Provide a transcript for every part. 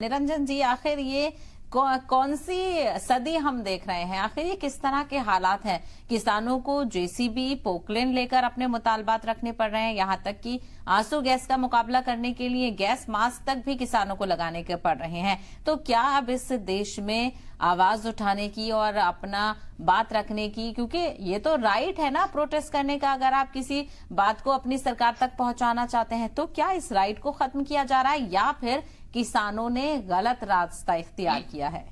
निरंजन जी, आखिर ये कौन सी सदी हम देख रहे हैं? आखिर ये किस तरह के हालात हैं? किसानों को जेसीबी पोकलेन लेकर अपने मुतालबात रखने पड़ रहे हैं, यहां तक कि आंसू गैस का मुकाबला करने के लिए गैस मास्क तक भी किसानों को लगाने के पड़ रहे हैं। तो क्या अब इस देश में आवाज उठाने की और अपना बात रखने की, क्योंकि ये तो राइट है ना प्रोटेस्ट करने का, अगर आप किसी बात को अपनी सरकार तक पहुंचाना चाहते हैं, तो क्या इस राइट को खत्म किया जा रहा है या फिर किसानों ने गलत रास्ता इख्तियार किया है?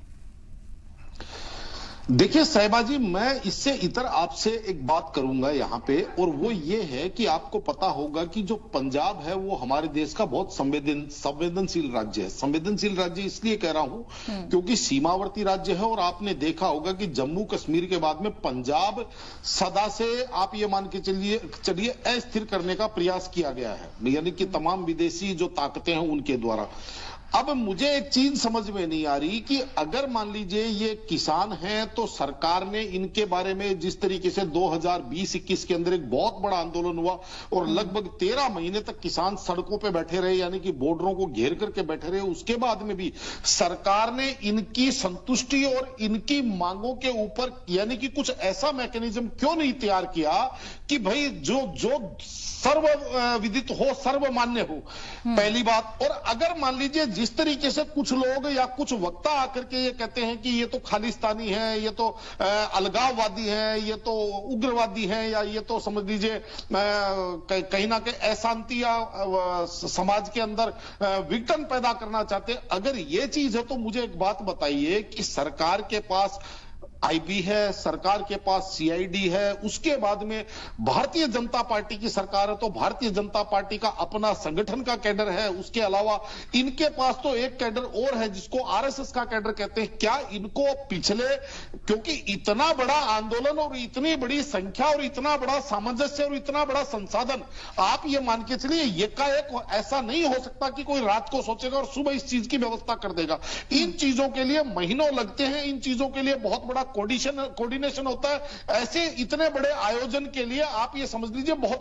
देखिए साहिबा जी, मैं इससे इतर आपसे एक बात करूंगा यहाँ पे, और वो ये है कि आपको पता होगा कि जो पंजाब है वो हमारे देश का बहुत संवेदनशील राज्य है। संवेदनशील राज्य इसलिए कह रहा हूं क्योंकि सीमावर्ती राज्य है, और आपने देखा होगा कि जम्मू कश्मीर के बाद में पंजाब सदा से आप ये मान के चलिए अस्थिर करने का प्रयास किया गया है, यानी कि तमाम विदेशी जो ताकतें हैं उनके द्वारा। अब मुझे एक चीज समझ में नहीं आ रही कि अगर मान लीजिए ये किसान हैं तो सरकार ने इनके बारे में जिस तरीके से 2020-21 के अंदर एक बहुत बड़ा आंदोलन हुआ और लगभग 13 महीने तक किसान सड़कों पे बैठे रहे, यानी कि बॉर्डरों को घेर करके बैठे रहे, उसके बाद में भी सरकार ने इनकी संतुष्टि और इनकी मांगों के ऊपर यानी कि कुछ ऐसा मैकेनिज्म क्यों नहीं तैयार किया कि भाई जो सर्व विदित हो, सर्वमान्य हो, पहली बात। और अगर मान लीजिए जिस तरीके से कुछ लोग या कुछ वक्ता आकर के ये कहते हैं कि ये तो खालिस्तानी है, ये तो अलगाववादी है, ये तो उग्रवादी है, या ये तो समझ लीजिए कहीं ना कहीं अशांति या समाज के अंदर विघटन पैदा करना चाहते हैं, अगर ये चीज है तो मुझे एक बात बताइए कि सरकार के पास आईबी है, सरकार के पास सीआईडी है, उसके बाद में भारतीय जनता पार्टी की सरकार है तो भारतीय जनता पार्टी का अपना संगठन का कैडर है, उसके अलावा इनके पास तो एक कैडर और है जिसको आरएसएस का कैडर कहते हैं। क्या इनको पिछले, क्योंकि इतना बड़ा आंदोलन और इतनी बड़ी संख्या और इतना बड़ा सामंजस्य और इतना बड़ा संसाधन, आप ये मान के चलिए एकाएक ऐसा नहीं हो सकता कि कोई रात को सोचेगा और सुबह इस चीज की व्यवस्था कर देगा। इन चीजों के लिए महीनों लगते हैं, इन चीजों के लिए बहुत बड़ा कोऑर्डिनेशन होता है। ऐसे इतने बड़े आयोजन के लिए आप ये समझ लीजिए बहुत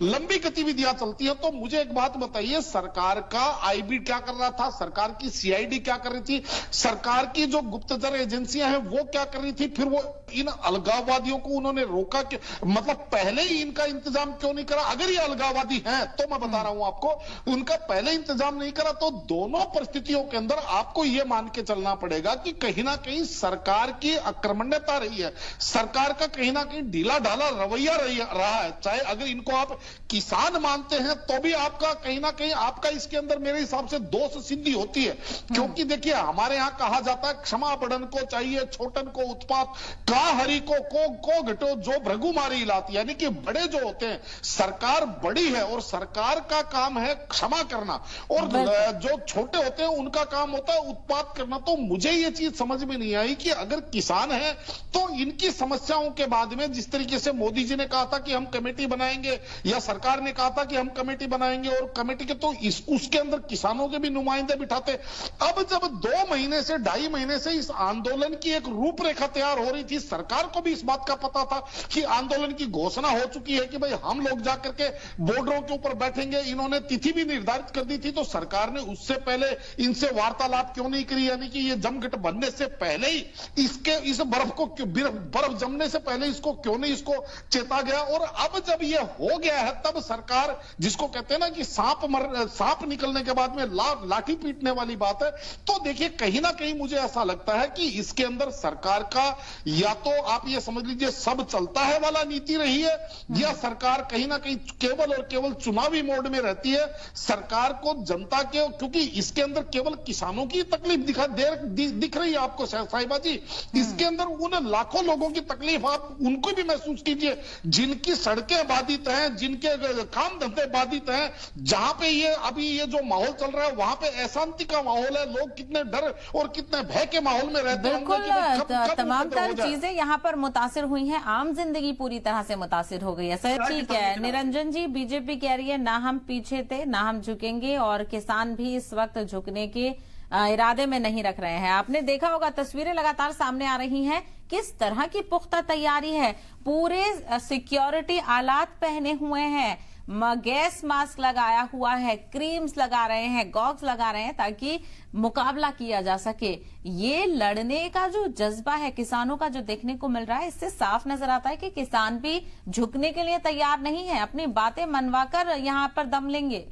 लंबी गतिविधियां चलती है। तो मुझे एक बात बताइए, सरकार का आईबी क्या कर रहा था, सरकार की सीआईडी क्या कर रही थी, सरकार की जो गुप्तचर एजेंसियां हैं वो क्या कर रही थी, फिर वो इन अलगाववादियों को उन्होंने रोका कि मतलब पहले ही इनका इंतजाम क्यों नहीं करा? अगर ये अलगाववादी हैं तो मैं बता रहा हूं आपको, उनका पहले इंतजाम नहीं करा तो दोनों परिस्थितियों के अंदर आपको ये मान के चलना पड़ेगा कि कहीं ना कहीं सरकार की आक्रमण्यता रही है, सरकार का कहीं ना कहीं ढीला ढाला रवैया रहा है। चाहे अगर इनको आप किसान मानते हैं तो भी आपका कहीं ना कहीं आपका इसके अंदर मेरे हिसाब से दोष सिद्धि होती है। क्योंकि देखिए हमारे यहां कहा जाता है क्षमा बड़न को चाहिए छोटन को उत्पात, का हरि को घटो जो भृगु मारी लाती, यानी कि बड़े जो होते हैं, सरकार बड़ी है और सरकार का काम है क्षमा करना, और जो छोटे होते हैं उनका काम होता है उत्पात करना। तो मुझे ये चीज समझ में नहीं आई कि अगर किसान है तो इनकी समस्याओं के बाद में जिस तरीके से मोदी जी ने कहा था कि हम कमेटी बनाएंगे या सरकार ने कहा था कि हम कमेटी बनाएंगे, और कमेटी के तो उसके अंदर किसानों के भी नुमाइंदे बिठाते। अब जब 2 महीने से 2.5 महीने से इस आंदोलन की एक रूपरेखा तैयार हो रही थी, सरकार को भी इस बात का पता था कि आंदोलन की घोषणा हो चुकी है कि भाई हम लोग जाकर के बॉर्डरों के ऊपर बैठेंगे, इन्होंने तिथि भी निर्धारित कर दी थी, तो सरकार ने उससे पहले इनसे वार्तालाप क्यों नहीं करी? यानी कि ये जमघट बनने से पहले ही इस बर्फ जमने से पहले इसको क्यों नहीं इसको चेता गया? और अब जब ये हो गया है तब सरकार, जिसको कहते हैं ना कि सांप निकलने के बाद में लाठी पीटने वाली बात है, तो देखिए कहीं ना कहीं मुझे ऐसा लगता है कि इसके अंदर सरकार का या तो आप ये समझ लीजिए सब चलता है वाला नीति रही है, या सरकार कहीं ना कहीं केवल और केवल चुनावी मोड में रहती है। सरकार को जनता के, क्योंकि इसके अंदर केवल किसानों की तकलीफ दिख रही है आपको साहिबा जी, इसके अंदर उन लाखों लोगों की तकलीफ आप उनको भी महसूस कीजिए जिनकी सड़कें बाधित हैं, जिनके काम धंधे बाधित हैं, जहां पे ये अभी ये जो माहौल चल रहा है वहां पे अशांति का माहौल है, लोग कितने डर और कितने भय के माहौल में रहते हैं। बिल्कुल तमाम तर चीजें यहाँ पर मुतासिर हुई हैं, आम जिंदगी पूरी तरह से मुतासिर हो गई है। सर ठीक है निरंजन जी, बीजेपी कह रही है ना हम पीछे थे ना हम झुकेंगे, और किसान भी इस वक्त झुकने के इरादे में नहीं रख रहे हैं। आपने देखा होगा तस्वीरें लगातार सामने आ रही हैं, किस तरह की पुख्ता तैयारी है, पूरे सिक्योरिटी आलात पहने हुए हैं, गैस मास्क लगाया हुआ है, क्रीम्स लगा रहे हैं, गॉग्स लगा रहे हैं ताकि मुकाबला किया जा सके। ये लड़ने का जो जज्बा है किसानों का जो देखने को मिल रहा है, इससे साफ नजर आता है कि किसान भी झुकने के लिए तैयार नहीं है, अपनी बातें मनवाकर यहां पर दम लेंगे।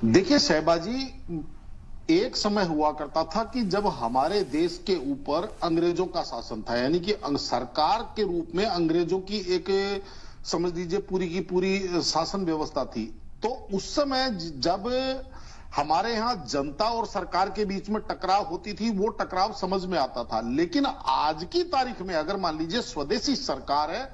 देखिए शहबाजी, एक समय हुआ करता था कि जब हमारे देश के ऊपर अंग्रेजों का शासन था, यानी कि सरकार के रूप में अंग्रेजों की एक समझ लीजिए पूरी की पूरी शासन व्यवस्था थी। तो उस समय जब हमारे यहाँ जनता और सरकार के बीच में टकराव होती थी, वो टकराव समझ में आता था। लेकिन आज की तारीख में अगर मान लीजिए स्वदेशी सरकार है,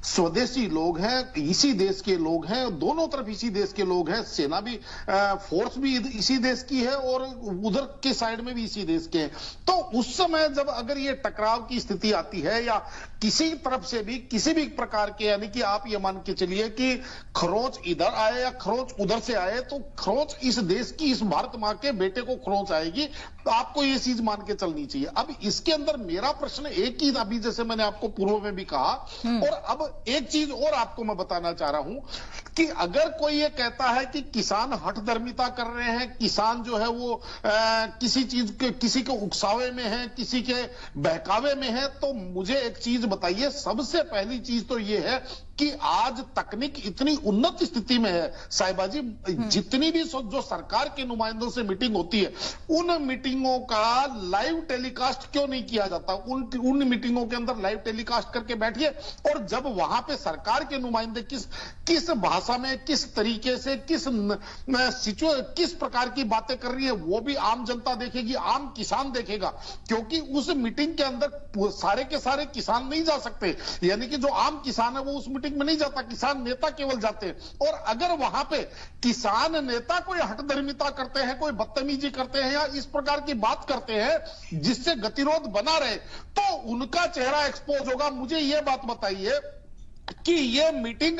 स्वदेशी लोग हैं, इसी देश के लोग हैं, दोनों तरफ इसी देश के लोग हैं, सेना भी फोर्स भी इसी देश की है और उधर के साइड में भी इसी देश के हैं। तो उस समय जब अगर ये टकराव की स्थिति आती है या किसी तरफ से भी किसी भी प्रकार के, यानी कि आप ये मान के चलिए कि खरोच इधर आए या खरोच उधर से आए, तो खरोच इस देश की, इस भारत मां के बेटे को खरोच आएगी, तो आपको ये चीज मान के चलनी चाहिए। अब इसके अंदर मेरा प्रश्न एक ही, अभी जैसे मैंने आपको पूर्व में भी कहा, और अब एक चीज और आपको मैं बताना चाह रहा हूं कि अगर कोई ये कहता है कि किसान हठधर्मिता कर रहे हैं, किसान जो है वो किसी चीज के, किसी के उकसावे में है, किसी के बहकावे में है, तो मुझे एक चीज बताइए। सबसे पहली चीज तो ये है कि आज तकनीक इतनी उन्नत स्थिति में है साहिबाजी, जितनी भी जो सरकार के नुमाइंदों से मीटिंग होती है, उन मीटिंगों का लाइव टेलीकास्ट क्यों नहीं किया जाता? उन मीटिंगों के अंदर लाइव टेलीकास्ट करके बैठिए, और जब वहां पे सरकार के नुमाइंदे किस भाषा में, किस तरीके से, किस प्रकार की बातें कर रही है, वो भी आम जनता देखेगी, आम किसान देखेगा। क्योंकि उस मीटिंग के अंदर सारे के सारे किसान नहीं जा सकते, यानी कि जो आम किसान है वो उस मीटिंग में नहीं जाता, किसान नेता केवल जाते हैं। और अगर वहां पे किसान नेता कोई हठधर्मिता करते हैं, कोई बदतमीजी करते हैं या इस प्रकार की बात करते हैं जिससे गतिरोध बना रहे, तो उनका चेहरा एक्सपोज होगा। मुझे यह बात बताइए कि यह मीटिंग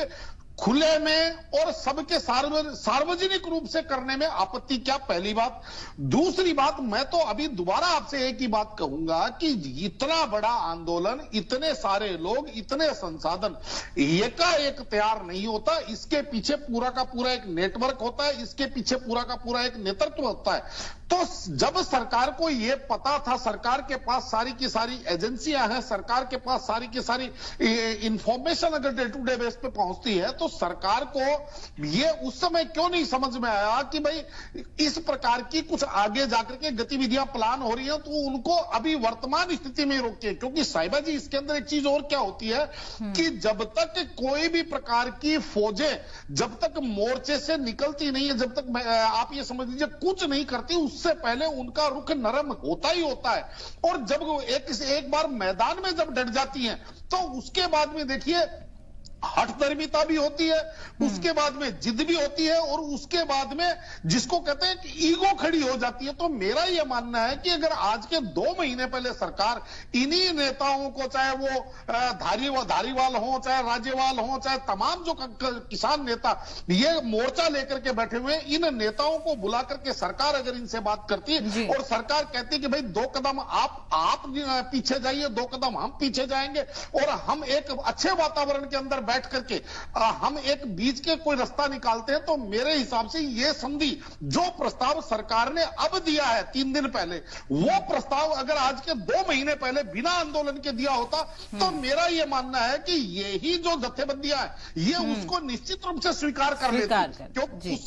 खुले में और सबके सार्वजनिक रूप से करने में आपत्ति क्या? पहली बात। दूसरी बात, मैं तो अभी दोबारा आपसे एक ही बात कहूंगा कि इतना बड़ा आंदोलन, इतने सारे लोग, इतने संसाधन एकाएक तैयार नहीं होता। इसके पीछे पूरा का पूरा एक नेटवर्क होता है, इसके पीछे पूरा का पूरा एक नेतृत्व होता है। तो जब सरकार को यह पता था, सरकार के पास सारी की सारी एजेंसियां हैं, सरकार के पास सारी की सारी इंफॉर्मेशन अगर डे टू डे बेस पे पहुंचती है, तो सरकार को यह उस समय क्यों नहीं समझ में आया कि भाई इस प्रकार की कुछ आगे जाकर के गतिविधियां प्लान हो रही हैं, तो उनको अभी वर्तमान स्थिति में रोके। क्योंकि साहिबा जी, इसके अंदर एक चीज और क्या होती है कि जब तक कोई भी प्रकार की फौजें जब तक मोर्चे से निकलती नहीं है, जब तक आप ये समझ लीजिए कुछ नहीं करती, उससे पहले उनका रुख नरम होता ही होता है। और जब एक बार मैदान में जब डट जाती हैं, तो उसके बाद में देखिए हठधर्मिता भी होती है, उसके बाद में जिद भी होती है, और उसके बाद में जिसको कहते हैं कि ईगो खड़ी हो जाती है। तो मेरा यह मानना है कि अगर आज के 2 महीने पहले सरकार इन्हीं नेताओं को, चाहे वो धारीवाल हो, चाहे राज्यवाल हो, चाहे तमाम जो किसान नेता ये मोर्चा लेकर के बैठे हुए, इन नेताओं को बुला करके सरकार अगर इनसे बात करती है और सरकार कहती है कि भाई 2 कदम आप पीछे जाइए, 2 कदम हम पीछे जाएंगे, और हम एक अच्छे वातावरण के अंदर बैठ करके हम एक बीच के कोई रास्ता निकालते हैं, तो मेरे हिसाब से ये संधि जो प्रस्ताव सरकार ने अब दिया है 3 दिन पहले, वो प्रस्ताव अगर आज के 2 महीने पहले बिना आंदोलन के दिया होता, तो मेरा ये मानना है कि यही जो जत्थेबंदियां है, ये उसको निश्चित रूप से स्वीकार कर लेती, क्योंकि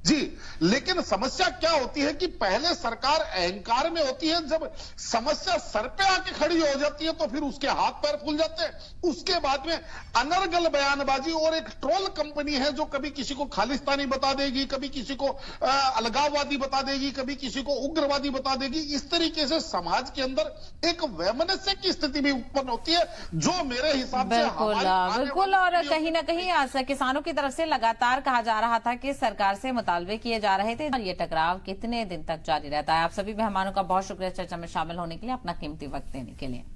जी। लेकिन समस्या क्या होती है कि पहले सरकार अहंकार में होती है, जब समस्या सर पे आके खड़ी हो जाती है तो फिर उसके हाथ पैर फूल जाते हैं। उसके बाद में अनर्गल बयानबाजी और एक ट्रोल कंपनी है जो कभी किसी को खालिस्तानी बता देगी, कभी किसी को अलगाववादी बता देगी, कभी किसी को उग्रवादी बता देगी। इस तरीके से समाज के अंदर एक वैमनस्य की स्थिति भी उत्पन्न होती है, जो मेरे हिसाब से बिल्कुल। और कहीं ना कहीं किसानों की तरफ से लगातार कहा जा रहा था कि सरकार से मुतालबे किए जा रहे थे, और ये टकराव कितने दिन तक जारी रहता है। आप सभी मेहमानों का बहुत शुक्रिया चर्चा में शामिल होने के लिए, अपना कीमती वक्त देने के लिए।